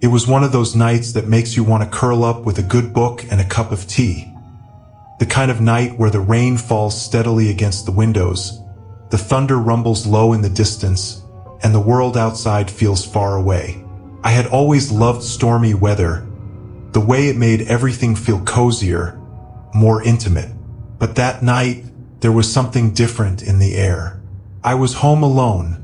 It was one of those nights that makes you want to curl up with a good book and a cup of tea. The kind of night where the rain falls steadily against the windows, the thunder rumbles low in the distance, and the world outside feels far away. I had always loved stormy weather, the way it made everything feel cozier, more intimate. But that night, there was something different in the air. I was home alone,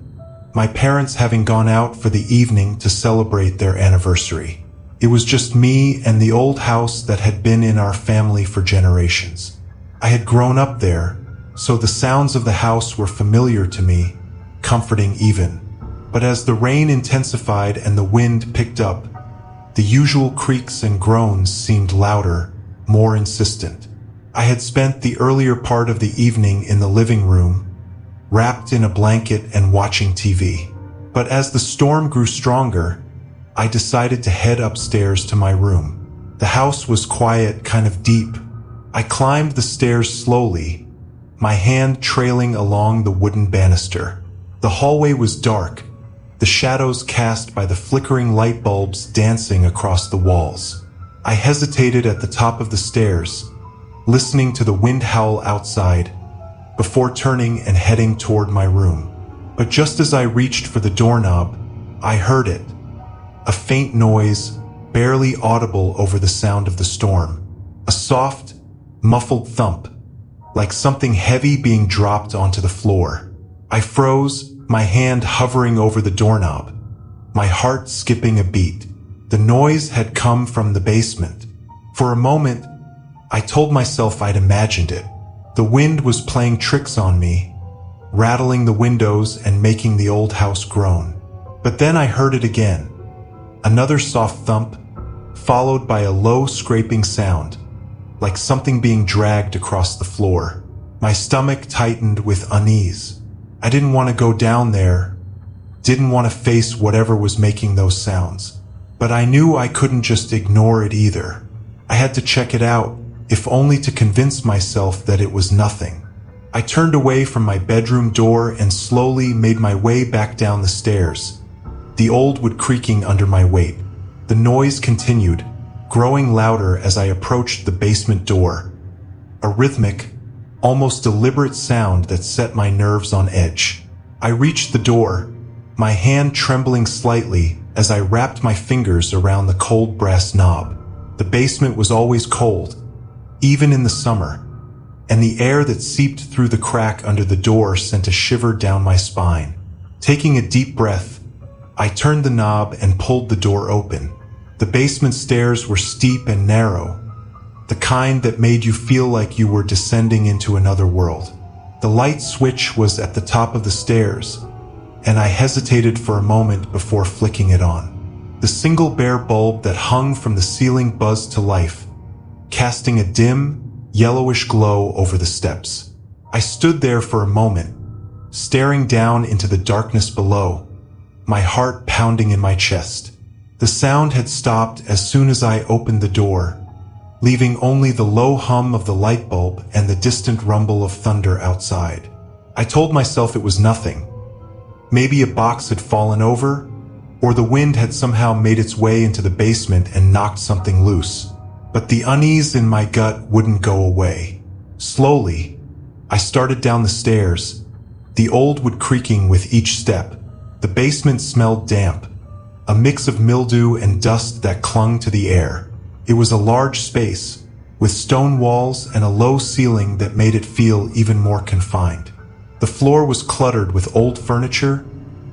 my parents having gone out for the evening to celebrate their anniversary. It was just me and the old house that had been in our family for generations. I had grown up there, so the sounds of the house were familiar to me, comforting even. But as the rain intensified and the wind picked up, the usual creaks and groans seemed louder, more insistent. I had spent the earlier part of the evening in the living room, wrapped in a blanket and watching TV. But as the storm grew stronger, I decided to head upstairs to my room. The house was quiet, kind of deep. I climbed the stairs slowly, my hand trailing along the wooden banister. The hallway was dark, the shadows cast by the flickering light bulbs dancing across the walls. I hesitated at the top of the stairs, listening to the wind howl outside, before turning and heading toward my room. But just as I reached for the doorknob, I heard it. A faint noise, barely audible over the sound of the storm. A soft, muffled thump, like something heavy being dropped onto the floor. I froze, my hand hovering over the doorknob, my heart skipping a beat. The noise had come from the basement. For a moment, I told myself I'd imagined it. The wind was playing tricks on me, rattling the windows and making the old house groan. But then I heard it again. Another soft thump, followed by a low scraping sound, like something being dragged across the floor. My stomach tightened with unease. I didn't want to go down there, didn't want to face whatever was making those sounds. But I knew I couldn't just ignore it either. I had to check it out, if only to convince myself that it was nothing. I turned away from my bedroom door and slowly made my way back down the stairs, the old wood creaking under my weight. The noise continued, growing louder as I approached the basement door. A rhythmic, almost deliberate sound that set my nerves on edge. I reached the door, my hand trembling slightly as I wrapped my fingers around the cold brass knob. The basement was always cold, even in the summer, and the air that seeped through the crack under the door sent a shiver down my spine. Taking a deep breath, I turned the knob and pulled the door open. The basement stairs were steep and narrow, the kind that made you feel like you were descending into another world. The light switch was at the top of the stairs, and I hesitated for a moment before flicking it on. The single bare bulb that hung from the ceiling buzzed to life, casting a dim, yellowish glow over the steps. I stood there for a moment, staring down into the darkness below, my heart pounding in my chest. The sound had stopped as soon as I opened the door, leaving only the low hum of the light bulb and the distant rumble of thunder outside. I told myself it was nothing. Maybe a box had fallen over, or the wind had somehow made its way into the basement and knocked something loose. But the unease in my gut wouldn't go away. Slowly, I started down the stairs, the old wood creaking with each step. The basement smelled damp, a mix of mildew and dust that clung to the air. It was a large space, with stone walls and a low ceiling that made it feel even more confined. The floor was cluttered with old furniture,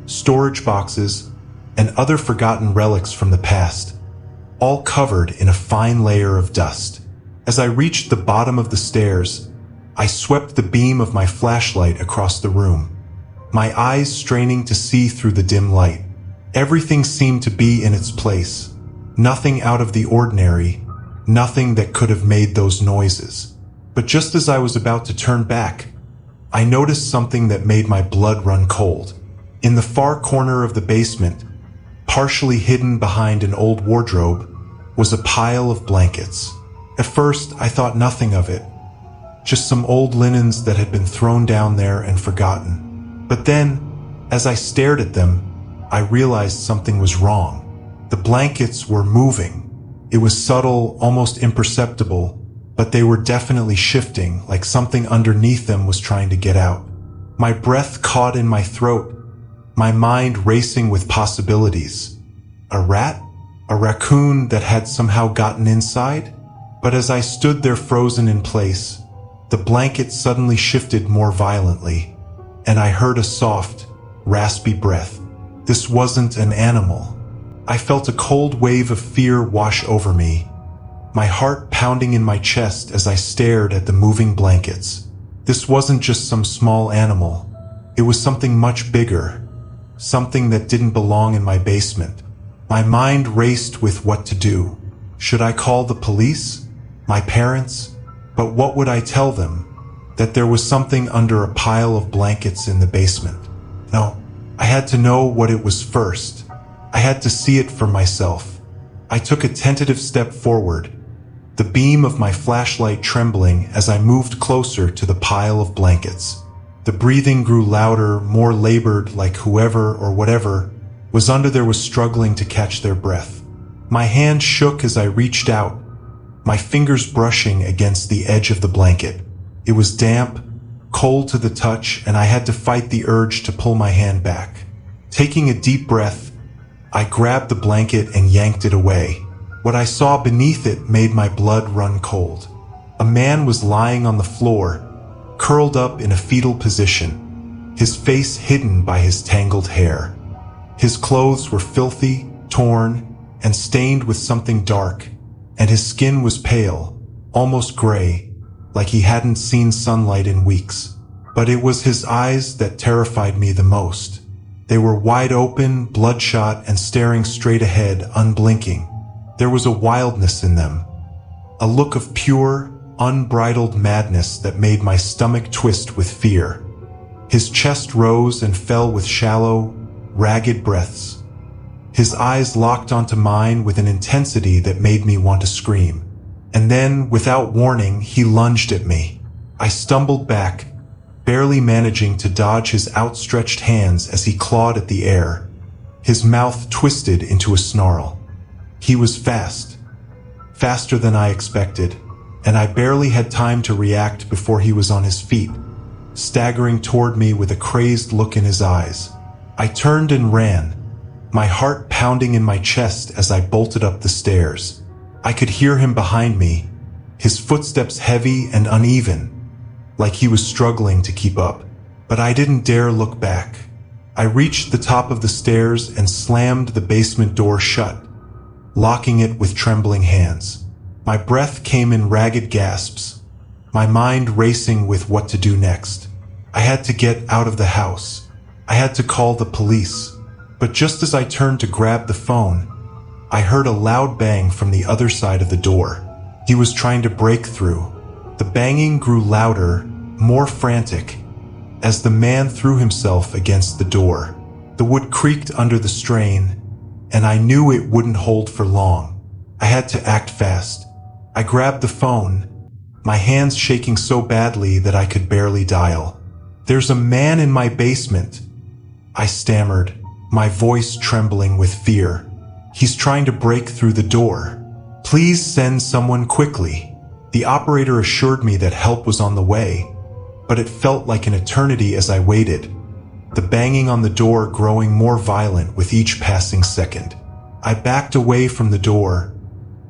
storage boxes, and other forgotten relics from the past, all covered in a fine layer of dust. As I reached the bottom of the stairs, I swept the beam of my flashlight across the room, my eyes straining to see through the dim light. Everything seemed to be in its place, nothing out of the ordinary, nothing that could have made those noises. But just as I was about to turn back, I noticed something that made my blood run cold. In the far corner of the basement, partially hidden behind an old wardrobe, was a pile of blankets. At first, I thought nothing of it, just some old linens that had been thrown down there and forgotten. But then, as I stared at them, I realized something was wrong. The blankets were moving. It was subtle, almost imperceptible, but they were definitely shifting, like something underneath them was trying to get out. My breath caught in my throat, my mind racing with possibilities. A rat? A raccoon that had somehow gotten inside? But as I stood there frozen in place, the blanket suddenly shifted more violently, and I heard a soft, raspy breath. This wasn't an animal. I felt a cold wave of fear wash over me, my heart pounding in my chest as I stared at the moving blankets. This wasn't just some small animal. It was something much bigger, something that didn't belong in my basement. My mind raced with what to do. Should I call the police? My parents? But what would I tell them? That there was something under a pile of blankets in the basement. No, I had to know what it was first. I had to see it for myself. I took a tentative step forward, the beam of my flashlight trembling as I moved closer to the pile of blankets. The breathing grew louder, more labored, like whoever or whatever was under there was struggling to catch their breath. My hand shook as I reached out, my fingers brushing against the edge of the blanket. It was damp, cold to the touch, and I had to fight the urge to pull my hand back. Taking a deep breath, I grabbed the blanket and yanked it away. What I saw beneath it made my blood run cold. A man was lying on the floor, curled up in a fetal position, his face hidden by his tangled hair. His clothes were filthy, torn, and stained with something dark, and his skin was pale, almost gray, like he hadn't seen sunlight in weeks. But it was his eyes that terrified me the most. They were wide open, bloodshot, and staring straight ahead, unblinking. There was a wildness in them, a look of pure, unbridled madness that made my stomach twist with fear. His chest rose and fell with shallow, ragged breaths. His eyes locked onto mine with an intensity that made me want to scream. And then, without warning, he lunged at me. I stumbled back, barely managing to dodge his outstretched hands as he clawed at the air. His mouth twisted into a snarl. He was fast, faster than I expected, and I barely had time to react before he was on his feet, staggering toward me with a crazed look in his eyes. I turned and ran, my heart pounding in my chest as I bolted up the stairs. I could hear him behind me, his footsteps heavy and uneven, like he was struggling to keep up. But I didn't dare look back. I reached the top of the stairs and slammed the basement door shut, locking it with trembling hands. My breath came in ragged gasps, my mind racing with what to do next. I had to get out of the house. I had to call the police. But just as I turned to grab the phone, I heard a loud bang from the other side of the door. He was trying to break through. The banging grew louder, more frantic, as the man threw himself against the door. The wood creaked under the strain, and I knew it wouldn't hold for long. I had to act fast. I grabbed the phone, my hands shaking so badly that I could barely dial. "There's a man in my basement," I stammered, my voice trembling with fear. "He's trying to break through the door. Please send someone quickly." The operator assured me that help was on the way, but it felt like an eternity as I waited, the banging on the door growing more violent with each passing second. I backed away from the door,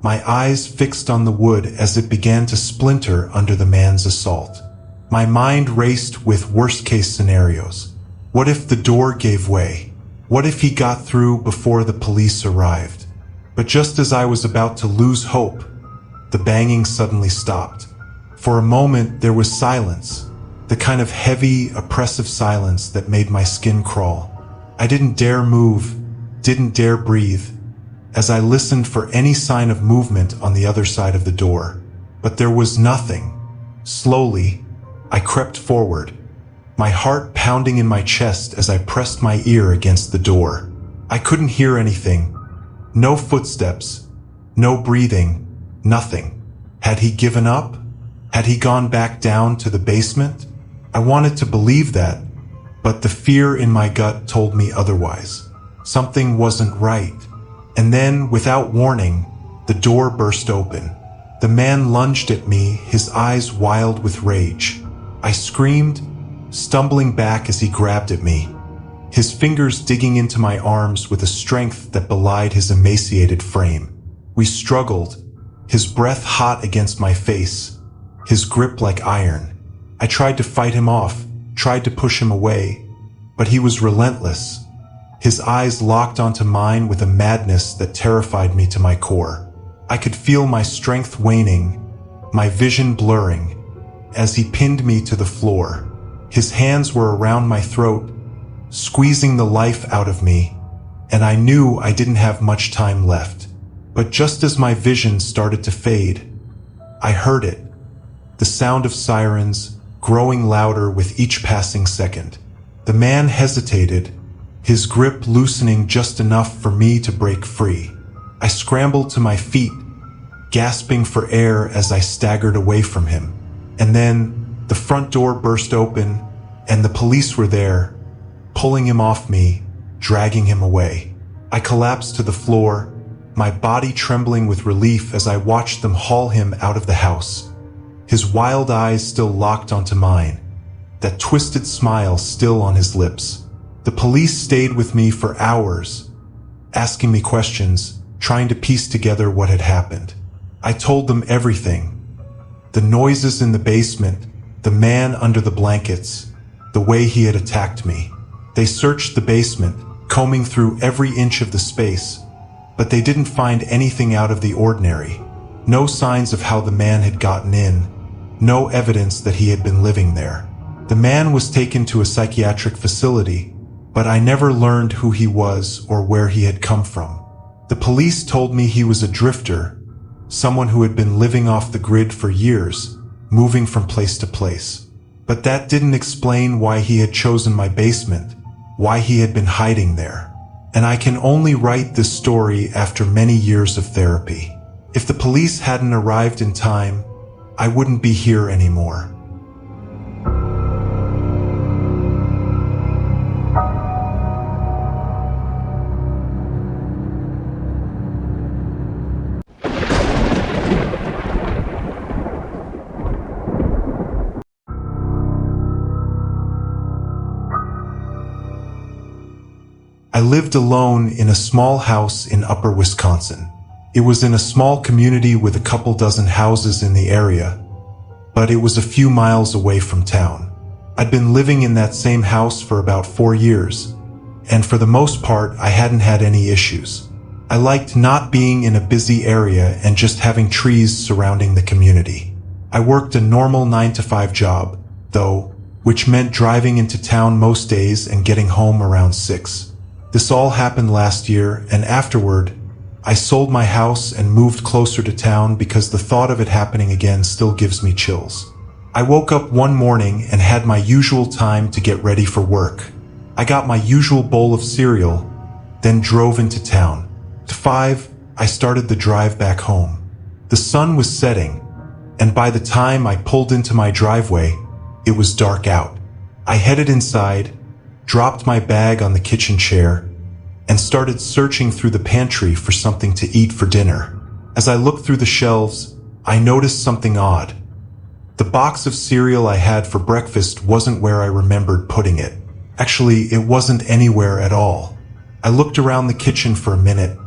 my eyes fixed on the wood as it began to splinter under the man's assault. My mind raced with worst-case scenarios. What if the door gave way? What if he got through before the police arrived? But just as I was about to lose hope, the banging suddenly stopped. For a moment, there was silence, the kind of heavy, oppressive silence that made my skin crawl. I didn't dare move, didn't dare breathe, as I listened for any sign of movement on the other side of the door. But there was nothing. Slowly, I crept forward, my heart pounding in my chest as I pressed my ear against the door. I couldn't hear anything. No footsteps, no breathing, nothing. Had he given up? Had he gone back down to the basement? I wanted to believe that, but the fear in my gut told me otherwise. Something wasn't right. And then, without warning, the door burst open. The man lunged at me, his eyes wild with rage. I screamed, stumbling back as he grabbed at me, his fingers digging into my arms with a strength that belied his emaciated frame. We struggled, his breath hot against my face, his grip like iron. I tried to fight him off, tried to push him away, but he was relentless. His eyes locked onto mine with a madness that terrified me to my core. I could feel my strength waning, my vision blurring, as he pinned me to the floor. His hands were around my throat, squeezing the life out of me, and I knew I didn't have much time left. But just as my vision started to fade, I heard it, the sound of sirens, growing louder with each passing second. The man hesitated, his grip loosening just enough for me to break free. I scrambled to my feet, gasping for air as I staggered away from him. And then the front door burst open, and the police were there, pulling him off me, dragging him away. I collapsed to the floor, my body trembling with relief as I watched them haul him out of the house. His wild eyes still locked onto mine, that twisted smile still on his lips. The police stayed with me for hours, asking me questions, trying to piece together what had happened. I told them everything. The noises in the basement, the man under the blankets, the way he had attacked me. They searched the basement, combing through every inch of the space, but they didn't find anything out of the ordinary. No signs of how the man had gotten in, no evidence that he had been living there. The man was taken to a psychiatric facility, but I never learned who he was or where he had come from. The police told me he was a drifter, someone who had been living off the grid for years, moving from place to place. But that didn't explain why he had chosen my basement, why he had been hiding there. And I can only write this story after many years of therapy. If the police hadn't arrived in time, I wouldn't be here anymore. I lived alone in a small house in Upper Wisconsin. It was in a small community with a couple dozen houses in the area, but it was a few miles away from town. I'd been living in that same house for about 4 years, and for the most part, I hadn't had any issues. I liked not being in a busy area and just having trees surrounding the community. I worked a normal 9-to-5 job, though, which meant driving into town most days and getting home around 6. This all happened last year, and afterward, I sold my house and moved closer to town because the thought of it happening again still gives me chills. I woke up one morning and had my usual time to get ready for work. I got my usual bowl of cereal, then drove into town. At 5, I started the drive back home. The sun was setting, and by the time I pulled into my driveway, it was dark out. I headed inside, dropped my bag on the kitchen chair, and started searching through the pantry for something to eat for dinner. As I looked through the shelves, I noticed something odd. The box of cereal I had for breakfast wasn't where I remembered putting it. Actually, it wasn't anywhere at all. I looked around the kitchen for a minute,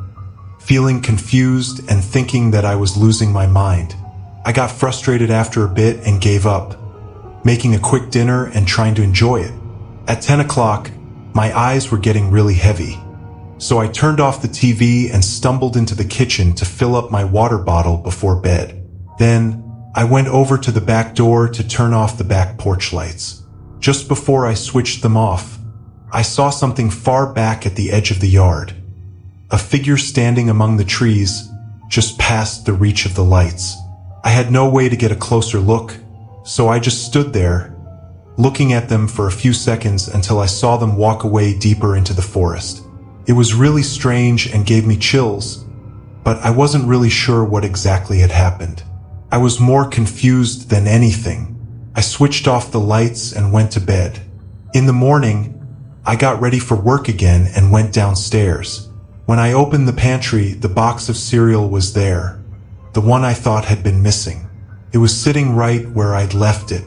feeling confused and thinking that I was losing my mind. I got frustrated after a bit and gave up, making a quick dinner and trying to enjoy it. At 10 o'clock, my eyes were getting really heavy, so I turned off the TV and stumbled into the kitchen to fill up my water bottle before bed. Then, I went over to the back door to turn off the back porch lights. Just before I switched them off, I saw something far back at the edge of the yard. A figure standing among the trees, just past the reach of the lights. I had no way to get a closer look, so I just stood there, looking at them for a few seconds until I saw them walk away deeper into the forest. It was really strange and gave me chills, but I wasn't really sure what exactly had happened. I was more confused than anything. I switched off the lights and went to bed. In the morning, I got ready for work again and went downstairs. When I opened the pantry, the box of cereal was there, the one I thought had been missing. It was sitting right where I'd left it.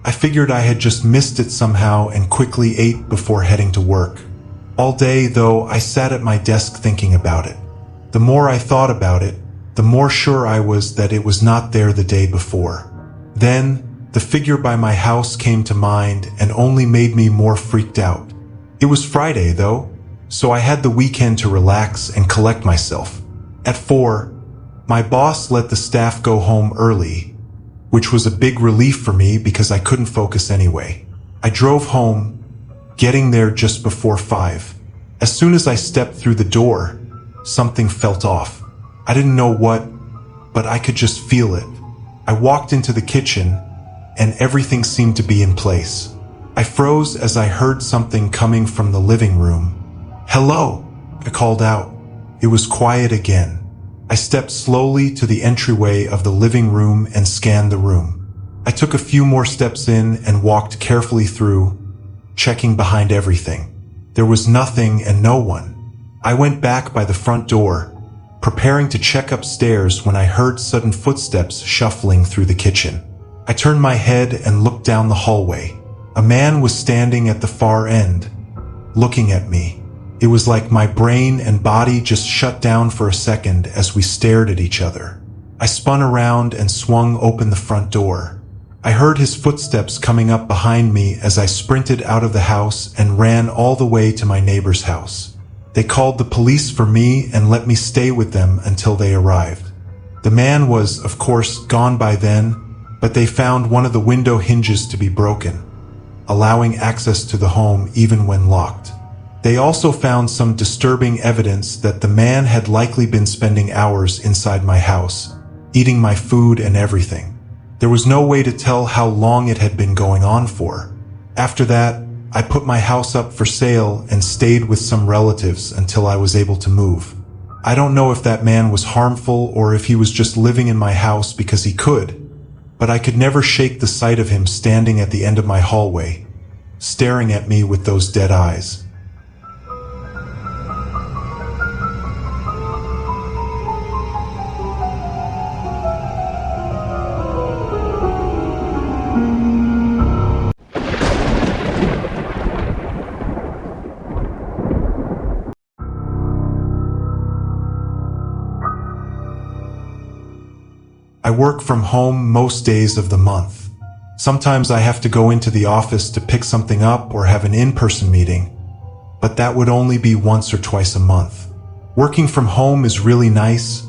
I figured I had just missed it somehow and quickly ate before heading to work. All day, though, I sat at my desk thinking about it. The more I thought about it, the more sure I was that it was not there the day before. Then, the figure by my house came to mind and only made me more freaked out. It was Friday, though, so I had the weekend to relax and collect myself. At 4, my boss let the staff go home early, which was a big relief for me because I couldn't focus anyway. I drove home, getting there just before 5. As soon as I stepped through the door, something felt off. I didn't know what, but I could just feel it. I walked into the kitchen, and everything seemed to be in place. I froze as I heard something coming from the living room. "Hello," I called out. It was quiet again. I stepped slowly to the entryway of the living room and scanned the room. I took a few more steps in and walked carefully through, checking behind everything. There was nothing and no one. I went back by the front door, preparing to check upstairs when I heard sudden footsteps shuffling through the kitchen. I turned my head and looked down the hallway. A man was standing at the far end, looking at me. It was like my brain and body just shut down for a second as we stared at each other. I spun around and swung open the front door. I heard his footsteps coming up behind me as I sprinted out of the house and ran all the way to my neighbor's house. They called the police for me and let me stay with them until they arrived. The man was, of course, gone by then, but they found one of the window hinges to be broken, allowing access to the home even when locked. They also found some disturbing evidence that the man had likely been spending hours inside my house, eating my food and everything. There was no way to tell how long it had been going on for. After that, I put my house up for sale and stayed with some relatives until I was able to move. I don't know if that man was harmful or if he was just living in my house because he could, but I could never shake the sight of him standing at the end of my hallway, staring at me with those dead eyes. I work from home most days of the month. Sometimes I have to go into the office to pick something up or have an in-person meeting, but that would only be once or twice a month. Working from home is really nice,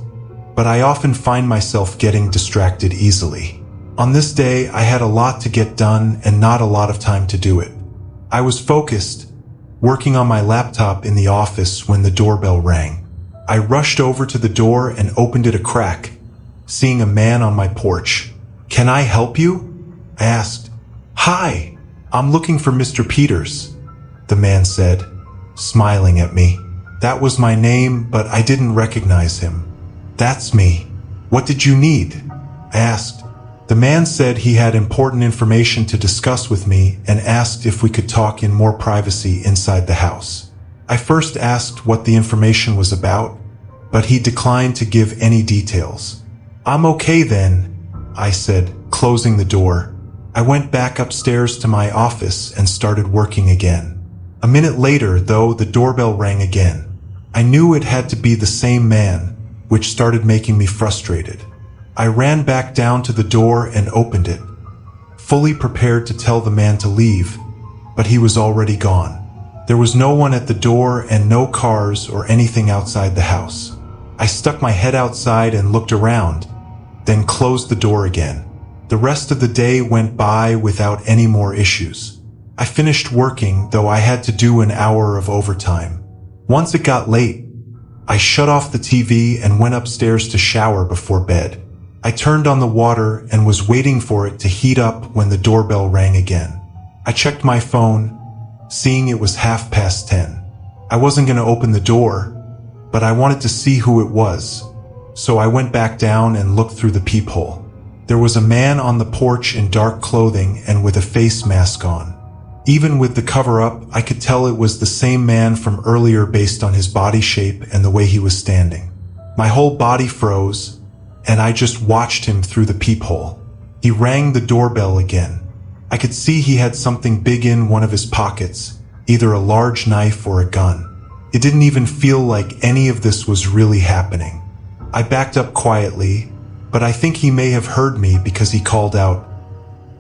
but I often find myself getting distracted easily. On this day, I had a lot to get done and not a lot of time to do it. I was focused, working on my laptop in the office when the doorbell rang. I rushed over to the door and opened it a crack, seeing a man on my porch. "Can I help you?" I asked. "Hi, I'm looking for Mr. Peters," the man said, smiling at me. That was my name, but I didn't recognize him. "That's me. What did you need?" I asked. The man said he had important information to discuss with me and asked if we could talk in more privacy inside the house. I first asked what the information was about, but he declined to give any details. "I'm okay then," I said, closing the door. I went back upstairs to my office and started working again. A minute later, though, the doorbell rang again. I knew it had to be the same man, which started making me frustrated. I ran back down to the door and opened it, fully prepared to tell the man to leave, but he was already gone. There was no one at the door and no cars or anything outside the house. I stuck my head outside and looked around, then closed the door again. The rest of the day went by without any more issues. I finished working, though I had to do an hour of overtime. Once it got late, I shut off the TV and went upstairs to shower before bed. I turned on the water and was waiting for it to heat up when the doorbell rang again. I checked my phone, seeing it was 10:30. I wasn't going to open the door, but I wanted to see who it was. So I went back down and looked through the peephole. There was a man on the porch in dark clothing and with a face mask on. Even with the cover-up, I could tell it was the same man from earlier based on his body shape and the way he was standing. My whole body froze, and I just watched him through the peephole. He rang the doorbell again. I could see he had something big in one of his pockets, either a large knife or a gun. It didn't even feel like any of this was really happening. I backed up quietly, but I think he may have heard me because he called out,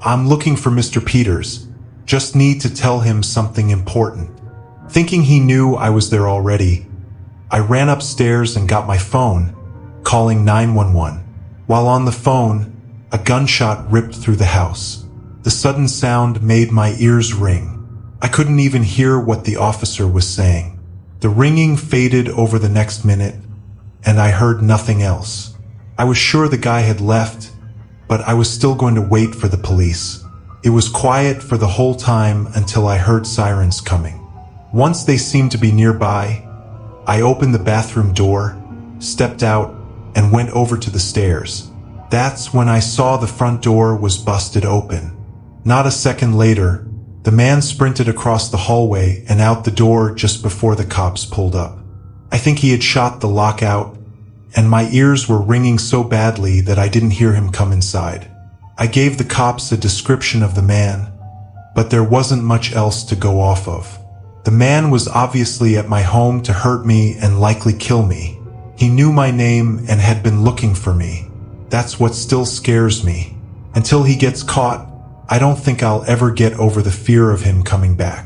"I'm looking for Mr. Peters. Just need to tell him something important." Thinking he knew I was there already, I ran upstairs and got my phone, calling 911. While on the phone, a gunshot ripped through the house. The sudden sound made my ears ring. I couldn't even hear what the officer was saying. The ringing faded over the next minute, and I heard nothing else. I was sure the guy had left, but I was still going to wait for the police. It was quiet for the whole time until I heard sirens coming. Once they seemed to be nearby, I opened the bathroom door, stepped out, and went over to the stairs. That's when I saw the front door was busted open. Not a second later, the man sprinted across the hallway and out the door just before the cops pulled up. I think he had shot the lock out, and my ears were ringing so badly that I didn't hear him come inside. I gave the cops a description of the man, but there wasn't much else to go off of. The man was obviously at my home to hurt me and likely kill me. He knew my name and had been looking for me. That's what still scares me. Until he gets caught, I don't think I'll ever get over the fear of him coming back.